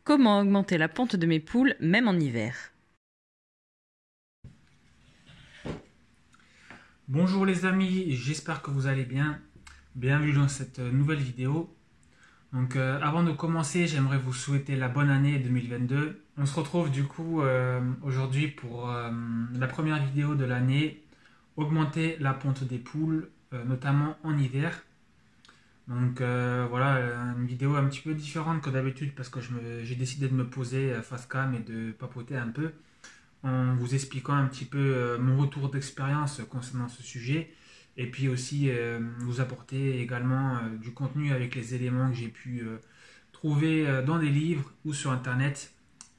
Comment augmenter la ponte de mes poules, même en hiver? Bonjour les amis, j'espère que vous allez bien. Bienvenue dans cette nouvelle vidéo. Donc avant de commencer, j'aimerais vous souhaiter la bonne année 2022. On se retrouve du coup aujourd'hui pour la première vidéo de l'année, augmenter la ponte des poules, notamment en hiver. Donc voilà, une vidéo un petit peu différente que d'habitude parce que j'ai décidé de me poser face cam et de papoter un peu en vous expliquant un petit peu mon retour d'expérience concernant ce sujet et puis aussi vous apporter également du contenu avec les éléments que j'ai pu trouver dans des livres ou sur internet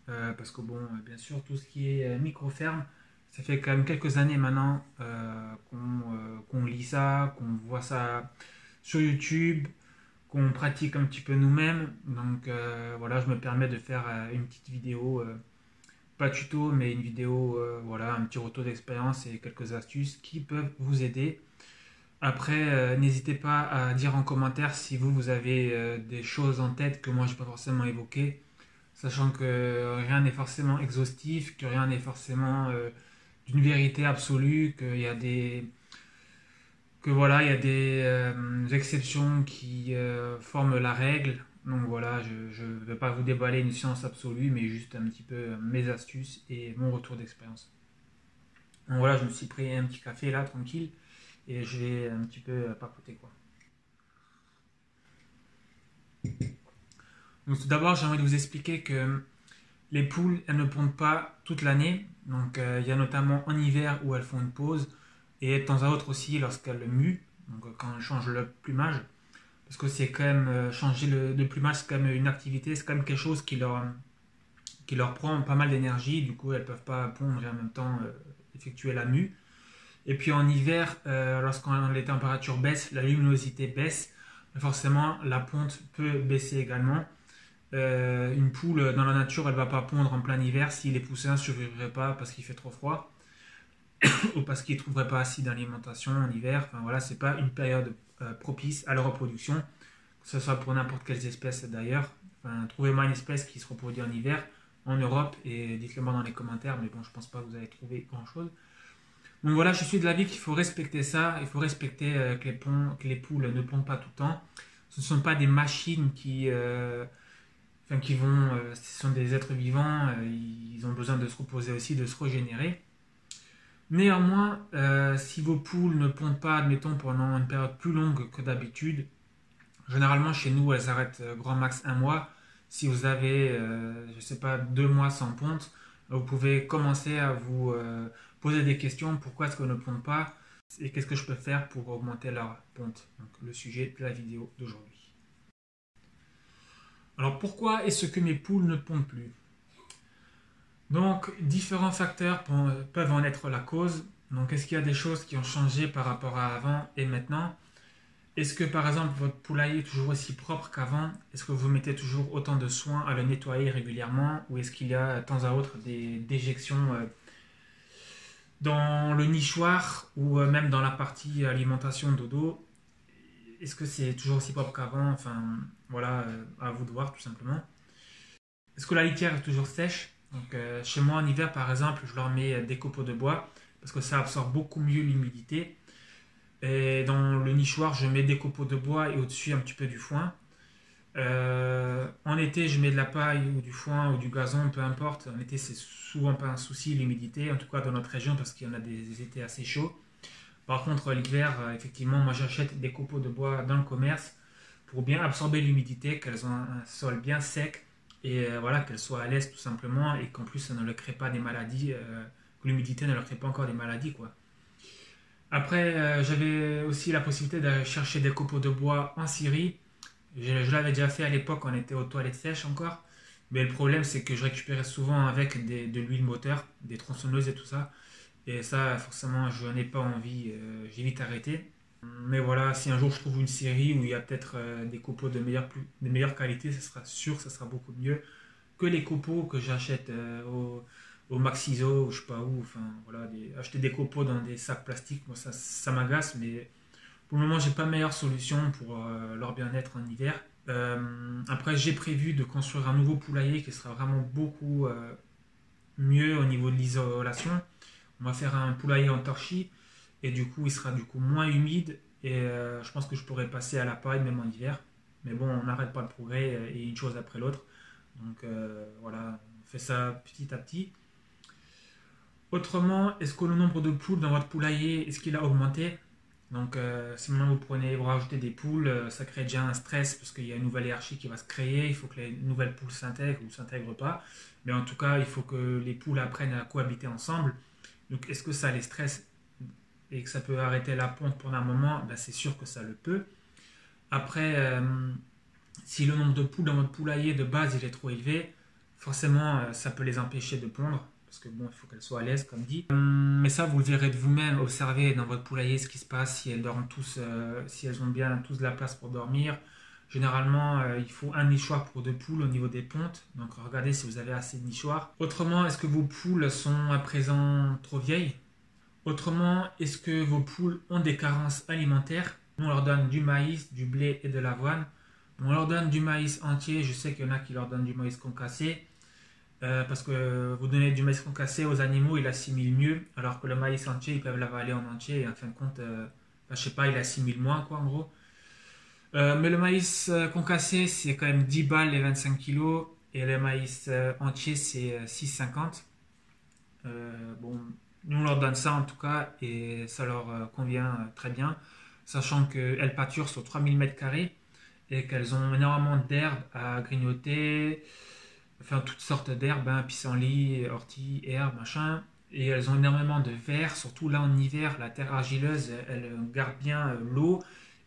parce que bon bien sûr tout ce qui est microferme ça fait quand même quelques années maintenant qu'on lit ça, qu'on voit ça sur YouTube, qu'on pratique un petit peu nous-mêmes. Donc voilà, je me permets de faire une petite vidéo pas tuto, mais une vidéo, voilà, un petit retour d'expérience et quelques astuces qui peuvent vous aider. Après, n'hésitez pas à dire en commentaire si vous avez des choses en tête que moi je n'ai pas forcément évoquées, sachant que rien n'est forcément exhaustif, que rien n'est forcément d'une vérité absolue, que voilà, il y a des exceptions qui forment la règle. Donc voilà, je ne vais pas vous déballer une science absolue, mais juste un petit peu mes astuces et mon retour d'expérience. Donc voilà, je me suis pris un petit café là, tranquille, et je vais un petit peu papoter quoi. Donc tout d'abord, j'ai envie de vous expliquer que les poules, elles ne pondent pas toute l'année. Donc il y a notamment en hiver où elles font une pause, et de temps à autre aussi lorsqu'elles muent, donc quand elles changent le plumage. Parce que c'est quand même changer le plumage, c'est quand même une activité, c'est quand même quelque chose qui leur prend pas mal d'énergie. Du coup, elles ne peuvent pas pondre et en même temps effectuer la mue. Et puis en hiver, lorsqu'on les températures baissent, la luminosité baisse, forcément la ponte peut baisser également. Une poule dans la nature, elle ne va pas pondre en plein hiver si les poussins ne survivraient pas parce qu'il fait trop froid ou parce qu'ils ne trouveraient pas assez d'alimentation en hiver. Enfin voilà, c'est pas une période propice à la reproduction, que ce soit pour n'importe quelle espèce d'ailleurs. Enfin, trouvez-moi une espèce qui se reproduit en hiver en Europe et dites-le moi dans les commentaires, mais bon, je pense pas que vous allez trouver grand-chose. Donc voilà, je suis de l'avis qu'il faut respecter ça, il faut respecter que les poules ne pondent pas tout le temps. Ce ne sont pas des machines qui vont, ce sont des êtres vivants, ils ont besoin de se reposer aussi, de se régénérer. Néanmoins, si vos poules ne pondent pas, admettons, pendant une période plus longue que d'habitude, généralement chez nous, elles arrêtent grand max un mois. Si vous avez, je ne sais pas, 2 mois sans ponte, vous pouvez commencer à vous poser des questions. Pourquoi est-ce qu'elles ne pondent pas? Et qu'est-ce que je peux faire pour augmenter leur ponte? Donc, le sujet de la vidéo d'aujourd'hui. Alors, pourquoi est-ce que mes poules ne pondent plus? Donc, différents facteurs peuvent en être la cause. Donc, est-ce qu'il y a des choses qui ont changé par rapport à avant et maintenant? Est-ce que par exemple votre poulailler est toujours aussi propre qu'avant? Est-ce que vous mettez toujours autant de soin à le nettoyer régulièrement? Ou est-ce qu'il y a de temps à autre des déjections dans le nichoir ou même dans la partie alimentation dodo? Est-ce que c'est toujours aussi propre qu'avant? Enfin voilà, à vous de voir tout simplement. Est-ce que la litière est toujours sèche? Donc chez moi en hiver par exemple, je leur mets des copeaux de bois parce que ça absorbe beaucoup mieux l'humidité. Et dans le nichoir, je mets des copeaux de bois et au-dessus un petit peu du foin. En été, je mets de la paille ou du foin ou du gazon, peu importe. En été, c'est souvent pas un souci, l'humidité, en tout cas dans notre région, parce qu'il y en a des étés assez chauds. Par contre, l'hiver, effectivement, moi j'achète des copeaux de bois dans le commerce pour bien absorber l'humidité, qu'elles ont un sol bien sec et voilà, qu'elles soient à l'aise tout simplement et qu'en plus ça ne leur crée pas des maladies, que l'humidité ne leur crée pas encore des maladies quoi. Après, j'avais aussi la possibilité de chercher des copeaux de bois en Syrie. Je l'avais déjà fait à l'époque, on était aux toilettes sèches encore. Mais le problème, c'est que je récupérais souvent avec de l'huile moteur, des tronçonneuses et tout ça. Et ça, forcément, je n'en ai pas envie. J'ai vite arrêté. Mais voilà, si un jour je trouve une série où il y a peut-être des copeaux de meilleure qualité, ça sera sûr, ça sera beaucoup mieux que les copeaux que j'achète au Maxiso ou je sais pas où. Enfin, voilà, acheter des copeaux dans des sacs plastiques, ça m'agace, mais pour le moment, j'ai pas meilleure solution pour leur bien-être en hiver. Après, j'ai prévu de construire un nouveau poulailler qui sera vraiment beaucoup mieux au niveau de l'isolation. On va faire un poulailler en torchis et du coup, il sera du coup moins humide et je pense que je pourrais passer à la paille même en hiver. Mais bon, on n'arrête pas le progrès et une chose après l'autre. Donc voilà, on fait ça petit à petit. Autrement, est-ce que le nombre de poules dans votre poulailler, est-ce qu'il a augmenté? Donc si maintenant vous rajoutez des poules, ça crée déjà un stress parce qu'il y a une nouvelle hiérarchie qui va se créer, il faut que les nouvelles poules s'intègrent ou ne s'intègrent pas. Mais en tout cas, il faut que les poules apprennent à cohabiter ensemble. Donc est-ce que ça les stresse et que ça peut arrêter la ponte pendant un moment? Ben, c'est sûr que ça le peut. Après, si le nombre de poules dans votre poulailler de base il est trop élevé, forcément ça peut les empêcher de pondre parce que bon, il faut qu'elles soient à l'aise comme dit. Mais ça, vous le verrez de vous-même, observez dans votre poulailler ce qui se passe, si elles dorment tous, si elles ont bien tous de la place pour dormir. Généralement, il faut un nichoir pour deux poules au niveau des pontes, donc regardez si vous avez assez de nichoirs. Autrement, est-ce que vos poules sont à présent trop vieilles? Autrement, est-ce que vos poules ont des carences alimentaires? On leur donne du maïs, du blé et de l'avoine. On leur donne du maïs entier. Je sais qu'il y en a qui leur donnent du maïs concassé. Parce que vous donnez du maïs concassé aux animaux, ils l'assimilent mieux. Alors que le maïs entier, ils peuvent l'avaler en entier. Et en fin de compte, je sais pas, ils l'assimilent moins, quoi, en gros. Mais le maïs concassé, c'est quand même 10 balles les 25 kilos. Et le maïs entier, c'est 6,50. Bon, nous, on leur donne ça en tout cas. Et ça leur convient très bien. Sachant qu'elles pâturent sur 3000 mètres carrés et qu'elles ont énormément d'herbes à grignoter, enfin toutes sortes d'herbes, hein, pissenlit, ortie, herbes, machin. Et elles ont énormément de verre, surtout là en hiver, la terre argileuse, elle garde bien l'eau.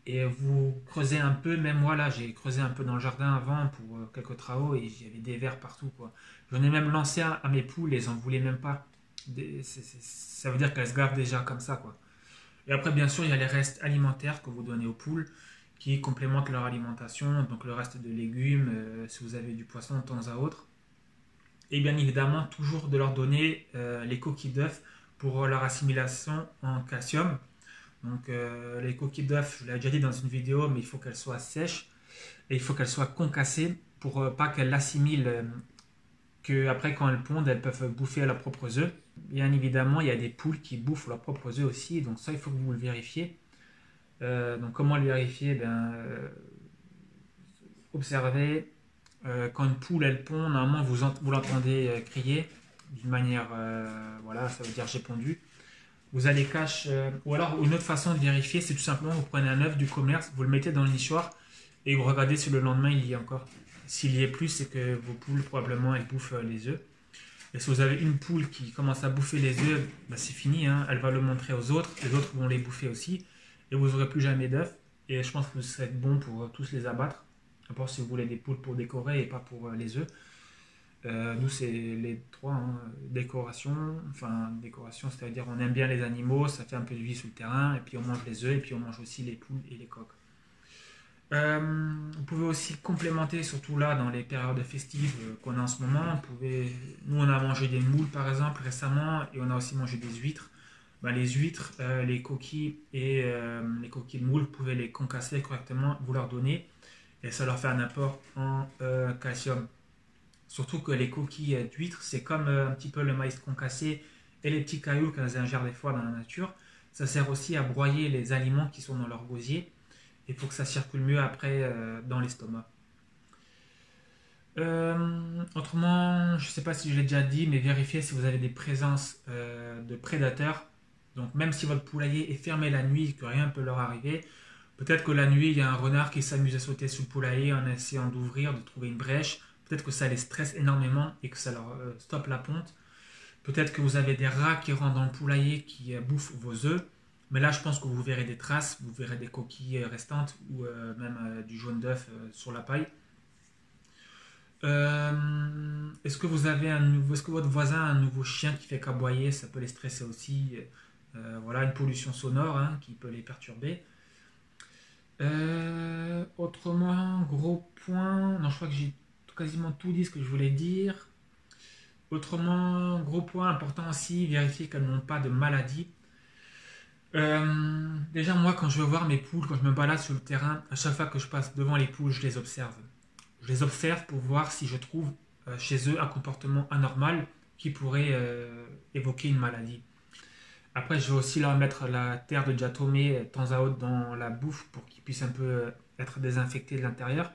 Et vous creusez un peu, même moi là, j'ai creusé un peu dans le jardin avant pour quelques travaux et il y avait des vers partout, quoi. J'en ai même lancé à mes poules et elles en voulaient même pas. Ça veut dire qu'elles se gavent déjà comme ça, quoi. Et après, bien sûr, il y a les restes alimentaires que vous donnez aux poules qui complémentent leur alimentation, donc le reste de légumes, si vous avez du poisson de temps à autre. Et bien évidemment, toujours de leur donner les coquilles d'œufs pour leur assimilation en calcium. Donc les coquilles d'œufs, je l'ai déjà dit dans une vidéo, mais il faut qu'elles soient sèches et il faut qu'elles soient concassées pour pas qu'elles l'assimilent, que après quand elles pondent, elles peuvent bouffer leurs propres œufs. Bien évidemment, il y a des poules qui bouffent leurs propres œufs aussi, donc ça il faut que vous le vérifiez. Donc comment le vérifier? Observez, quand une poule elle pond, normalement vous l'entendez crier d'une manière, voilà, ça veut dire j'ai pondu. Vous allez cacher, ou alors une autre façon de vérifier, c'est tout simplement vous prenez un œuf du commerce, vous le mettez dans le nichoir et vous regardez si le lendemain il y est encore. S'il y est plus, c'est que vos poules probablement elles bouffent les œufs. Et si vous avez une poule qui commence à bouffer les œufs, c'est fini, hein, elle va le montrer aux autres, les autres vont les bouffer aussi, et vous n'aurez plus jamais d'œufs. Et je pense que ce serait bon pour tous les abattre, à part si vous voulez des poules pour décorer et pas pour les œufs. Nous, c'est les trois, hein, décoration, c'est-à-dire on aime bien les animaux, ça fait un peu de vie sur le terrain, et puis on mange les œufs, et puis on mange aussi les poules et les coqs. Vous pouvez aussi complémenter, surtout là dans les périodes festives qu'on a en ce moment. Nous, on a mangé des moules par exemple récemment et on a aussi mangé des huîtres. Les huîtres, les coquilles et les coquilles de moules, vous pouvez les concasser correctement, vous leur donner et ça leur fait un apport en calcium. Surtout que les coquilles d'huîtres, c'est comme un petit peu le maïs concassé et les petits cailloux qu'elles ingèrent des fois dans la nature. Ça sert aussi à broyer les aliments qui sont dans leur gosier. Et pour que ça circule mieux après dans l'estomac. Autrement, je ne sais pas si je l'ai déjà dit, mais vérifiez si vous avez des présences de prédateurs. Donc même si votre poulailler est fermé la nuit et que rien ne peut leur arriver, peut-être que la nuit, il y a un renard qui s'amuse à sauter sur le poulailler en essayant d'ouvrir, de trouver une brèche. Peut-être que ça les stresse énormément et que ça leur stoppe la ponte. Peut-être que vous avez des rats qui rentrent dans le poulailler qui bouffent vos œufs. Mais là, je pense que vous verrez des traces, vous verrez des coquilles restantes ou même du jaune d'œuf sur la paille. Est-ce que est-ce que votre voisin a un nouveau chien qui fait qu'aboyer? Ça peut les stresser aussi. Voilà, une pollution sonore hein, qui peut les perturber. Autrement, gros point. Non, je crois que j'ai quasiment tout dit ce que je voulais dire. Autrement, gros point important aussi, vérifier qu'elles n'ont pas de maladie. Déjà, moi, quand je veux voir mes poules, quand je me balade sur le terrain, à chaque fois que je passe devant les poules, je les observe. Je les observe pour voir si je trouve chez eux un comportement anormal qui pourrait évoquer une maladie. Après, je vais aussi leur mettre la terre de diatomée de temps à autre dans la bouffe pour qu'ils puissent un peu être désinfectés de l'intérieur.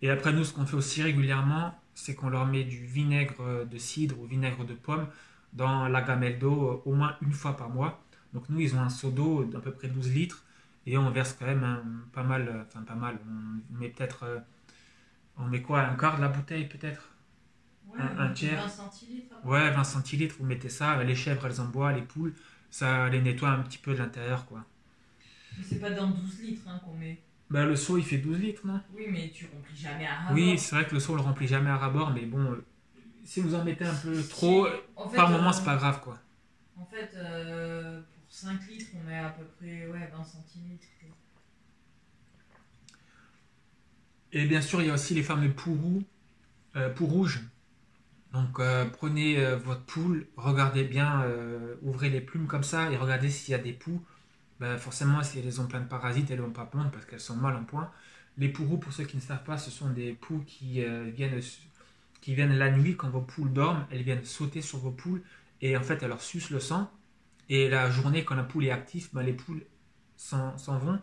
Et après, nous, ce qu'on fait aussi régulièrement, c'est qu'on leur met du vinaigre de cidre ou vinaigre de pomme dans la gamelle d'eau au moins une fois par mois. Donc nous, ils ont un seau d'eau d'à peu près 12 litres et on verse quand même pas mal, enfin pas mal, on met peut-être, on met quoi, un quart de la bouteille peut-être, Ouais, un tiers. 20 centilitres. Ouais, 20 centilitres, vous mettez ça, les chèvres elles en boivent, les poules, ça les nettoie un petit peu de l'intérieur quoi. Mais c'est pas dans 12 litres hein, qu'on met. Bah, le seau il fait 12 litres, non? Oui, mais tu remplis jamais à ras Oui, bord. c'est vrai que le seau on le remplit jamais à ras-bord, mais bon, si vous en mettez un peu trop, En fait, par moment c'est pas grave quoi. pour 5 litres, on met à peu près 20 centilitres. Et bien sûr, il y a aussi les fameux poux rouges. Donc prenez votre poule, regardez bien, ouvrez les plumes comme ça et regardez s'il y a des poux. Ben, forcément, si elles ont plein de parasites, elles ne vont pas pondre parce qu'elles sont mal en point. Les poux roux, pour ceux qui ne savent pas, ce sont des poux qui viennent la nuit quand vos poules dorment. Elles viennent sauter sur vos poules et en fait, elles leur sucent le sang. Et la journée, quand la poule est active, ben, les poules s'en vont.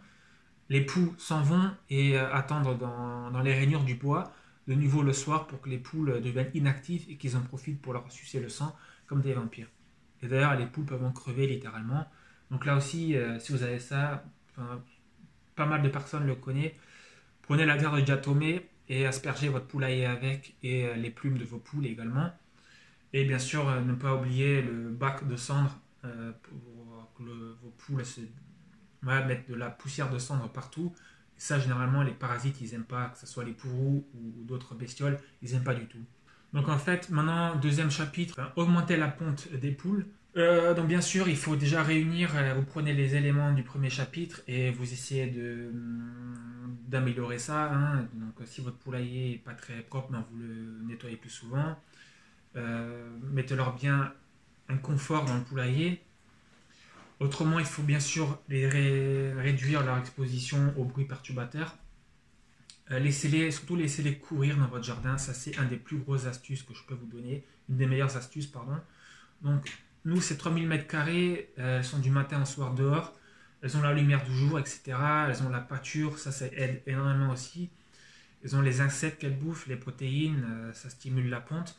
Les poux s'en vont et attendent dans les rainures du bois de nouveau le soir pour que les poules deviennent inactives et qu'ils en profitent pour leur sucer le sang comme des vampires. Et d'ailleurs, les poules peuvent en crever littéralement. Donc là aussi, si vous avez ça, enfin, pas mal de personnes le connaissent, prenez la terre de diatomée et aspergez votre poulailler avec et les plumes de vos poules également. Et bien sûr, ne pas oublier le bac de cendre pour que vos poules voilà, mettre de la poussière de cendre partout. Et ça, généralement, les parasites, ils n'aiment pas, que ce soit les pourrous ou d'autres bestioles, ils n'aiment pas du tout. Donc en fait, maintenant, deuxième chapitre, augmenter la ponte des poules. Donc bien sûr, il faut déjà réunir, vous prenez les éléments du premier chapitre et vous essayez d'améliorer ça. Hein. Donc si votre poulailler n'est pas très propre, ben, vous le nettoyez plus souvent. Mettez-leur bien un confort dans le poulailler. Autrement, il faut bien sûr réduire leur exposition aux bruits perturbateurs. Surtout laissez-les courir dans votre jardin. Ça, c'est un des plus grosses astuces que je peux vous donner. Une des meilleures astuces, pardon. Donc, nous, ces 3000 m², elles sont du matin au soir dehors. Elles ont la lumière du jour, etc. Elles ont la pâture, ça aide énormément aussi. Elles ont les insectes qu'elles bouffent, les protéines, ça stimule la ponte.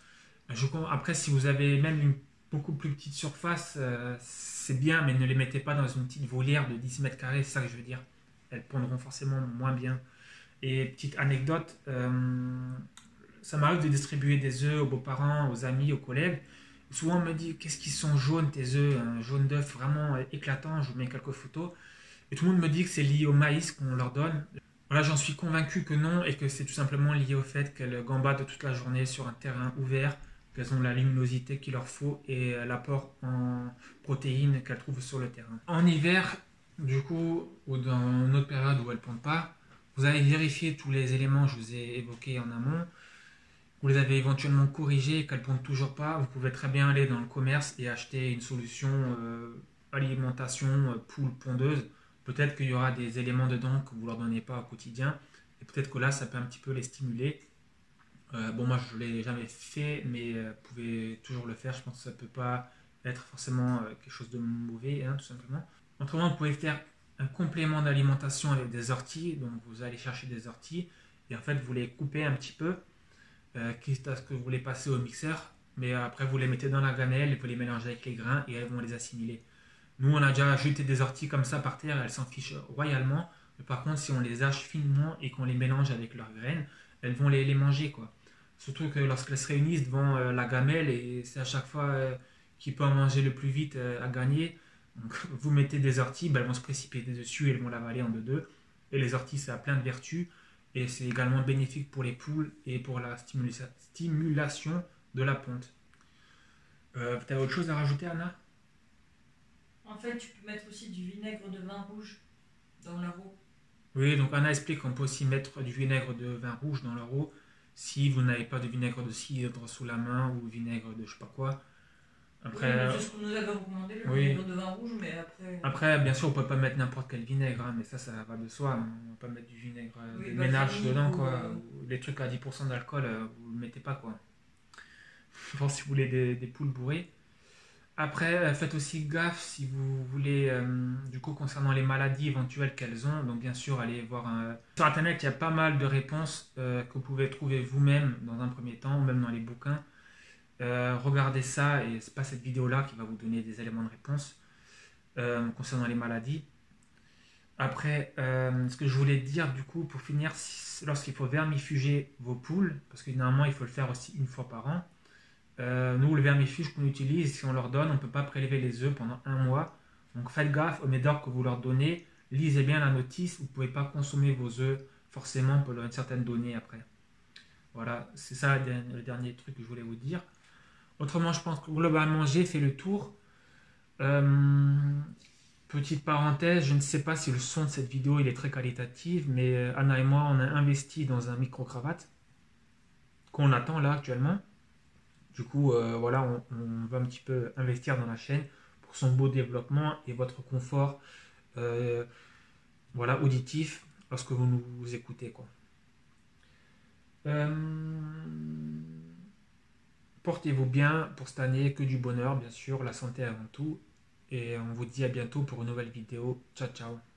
Après, si vous avez même une beaucoup plus petite surface, c'est bien, mais ne les mettez pas dans une petite volière de 10 m², c'est ça que je veux dire. Elles pondront forcément moins bien. Et petite anecdote, ça m'arrive de distribuer des œufs aux beaux-parents, aux amis, aux collègues. Souvent on me dit, qu'est-ce qu'ils sont jaunes tes œufs, un jaune d'œuf vraiment éclatant, je vous mets quelques photos. Et tout le monde me dit que c'est lié au maïs qu'on leur donne. Voilà, j'en suis convaincu que non, et que c'est tout simplement lié au fait qu'elles gambadent toute la journée sur un terrain ouvert, qu'elles ont la luminosité qu'il leur faut et l'apport en protéines qu'elles trouvent sur le terrain. En hiver, du coup, ou dans une autre période où elles ne pondent pas, vous allez vérifier tous les éléments que je vous ai évoqués en amont. Vous les avez éventuellement corrigés et qu'elles ne pondent toujours pas. Vous pouvez très bien aller dans le commerce et acheter une solution alimentation poule pondeuse. Peut-être qu'il y aura des éléments dedans que vous ne leur donnez pas au quotidien. Et peut-être que là, ça peut un petit peu les stimuler. Bon, moi, je ne l'ai jamais fait, mais vous pouvez toujours le faire. Je pense que ça ne peut pas être forcément quelque chose de mauvais, hein, tout simplement. Autrement, vous pouvez faire un complément d'alimentation avec des orties. Donc, vous allez chercher des orties et en fait, vous les coupez un petit peu, quitte à ce que vous les passez au mixeur. Mais après, vous les mettez dans la gamelle et vous les mélangez avec les grains et elles vont les assimiler. Nous, on a déjà jeté des orties comme ça par terre, elles s'en fichent royalement. Mais par contre, si on les hache finement et qu'on les mélange avec leurs graines, elles vont les manger, quoi. Surtout que lorsqu'elles se réunissent devant la gamelle, et c'est à chaque fois qui peut en manger le plus vite à gagner. Donc, vous mettez des orties, ben, elles vont se précipiter dessus et elles vont l'avaler en deux. Et les orties, ça a plein de vertus. Et c'est également bénéfique pour les poules et pour la stimulation de la ponte. Tu as autre chose à rajouter, Anna? En fait, tu peux mettre aussi du vinaigre de vin rouge dans leur eau. Oui, donc Anna explique qu'on peut aussi mettre du vinaigre de vin rouge dans leur eau si vous n'avez pas de vinaigre de cidre sous la main ou vinaigre de je sais pas quoi. Après, c'est ce qu'on nous avait recommandé, le oui. vinaigre de vin rouge, mais après. Après, bien sûr, on peut pas mettre n'importe quel vinaigre, hein, mais ça va de soi. Hein. On va pas mettre du vinaigre Oui, de ménage balsamique dedans, ou, quoi. Ou les trucs à 10% d'alcool, vous le mettez pas, quoi. Bon, si vous voulez des poules bourrées. Après, faites aussi gaffe si vous voulez, du coup, concernant les maladies éventuelles qu'elles ont. Donc, bien sûr, allez voir sur Internet, il y a pas mal de réponses que vous pouvez trouver vous-même dans un premier temps, ou même dans les bouquins. Regardez ça et c'est pas cette vidéo-là qui va vous donner des éléments de réponse concernant les maladies. Après, ce que je voulais dire, du coup, pour finir, lorsqu'il faut vermifuger vos poules, parce que normalement, il faut le faire aussi une fois par an. Nous, le vermifuge qu'on utilise, si on leur donne, on ne peut pas prélever les œufs pendant un mois. Donc faites gaffe aux médocs que vous leur donnez. Lisez bien la notice. Vous ne pouvez pas consommer vos œufs forcément pour une certaine donnée après. Voilà, c'est ça le dernier truc que je voulais vous dire. Autrement, je pense que globalement, j'ai fait le tour. Petite parenthèse, je ne sais pas si le son de cette vidéo il est très qualitatif, mais Anna et moi, on a investi dans un micro-cravate qu'on attend là actuellement. Du coup, voilà, on va un petit peu investir dans la chaîne pour son beau développement et votre confort voilà, auditif lorsque vous nous écoutez, quoi. Portez-vous bien pour cette année, que du bonheur, bien sûr, la santé avant tout. Et on vous dit à bientôt pour une nouvelle vidéo. Ciao, ciao.